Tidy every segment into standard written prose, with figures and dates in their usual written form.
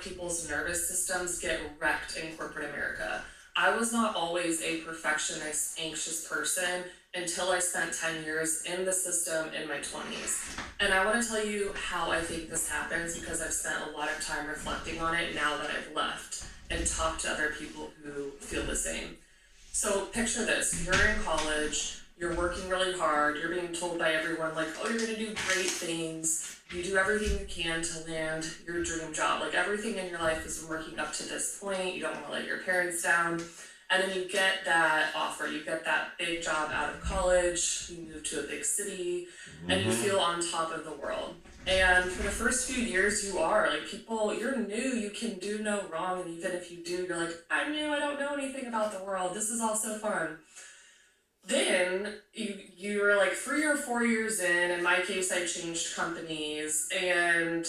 of people's nervous systems get wrecked in corporate America. I was not always a perfectionist, anxious person until I spent 10 years in the system in my 20s. And I want to tell you how I think this happens because I've spent a lot of time reflecting on it now that I've left and talked to other people who feel the same. So picture this, you're in college, you're working really hard, you're being told by everyone like, oh, you're gonna do great things, you do everything you can to land your dream job. Like everything in your life is working up to this point, you don't wanna let your parents down. And then you get that offer, you get that big job out of college, you move to a big city, and you feel on top of the world. And for the first few years, you are like people, you're new, you can do no wrong. And even if you do, you're like, I'm new, I don't know anything about the world. This is all so fun. Then you're like 3 or 4 years in my case, I changed companies, and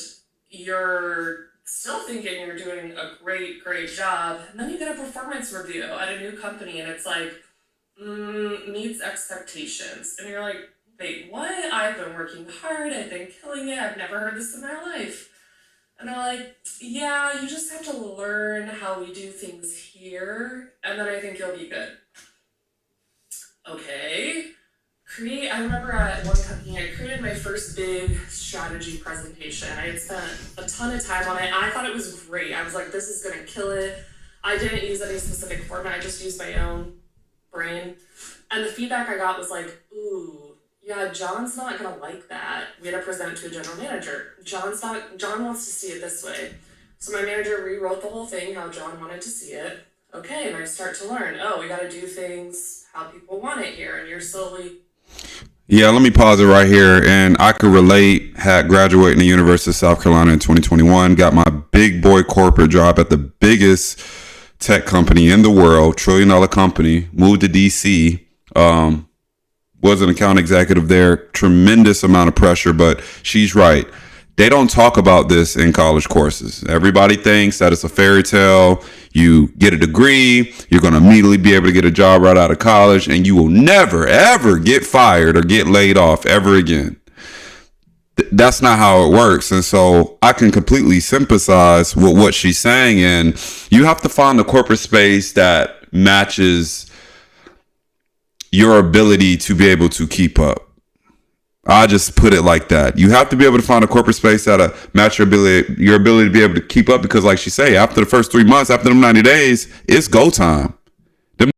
you're still thinking you're doing a great job. And then you get a performance review at a new company, and it's like, meets expectations. And you're like, wait, what? I've been working hard, I've been killing it, I've never heard this in my life. And they're like, yeah, you just have to learn how we do things here, and then I think you'll be good. Okay. I remember at one company, I created my first big strategy presentation. I had spent a ton of time on it. I thought it was great. I was like, this is gonna kill it. I didn't use any specific format, I just used my own brain. And the feedback I got was like, ooh, yeah, John's not gonna like that. We had to present to a general manager. John wants to see it this way. So my manager rewrote the whole thing, how John wanted to see it. Okay, and I start to learn, we gotta do things how people want it here, and you're slowly... Yeah, let me pause it right here. And I could relate, had graduated in the University of South Carolina in 2021, got my big boy corporate job at the biggest tech company in the world, $1 trillion company, moved to DC, was an account executive there, tremendous amount of pressure, but she's right. They don't talk about this in college courses. Everybody thinks that it's a fairy tale. You get a degree, you're going to immediately be able to get a job right out of college, and you will never, ever get fired or get laid off ever again. That's not how it works. And so I can completely sympathize with what she's saying. And you have to find a corporate space that matches your ability to be able to keep up. I just put it like that. You have to be able to find a corporate space that match your ability to be able to keep up, because like she say, after the first 3 months, after them 90 days, it's go time.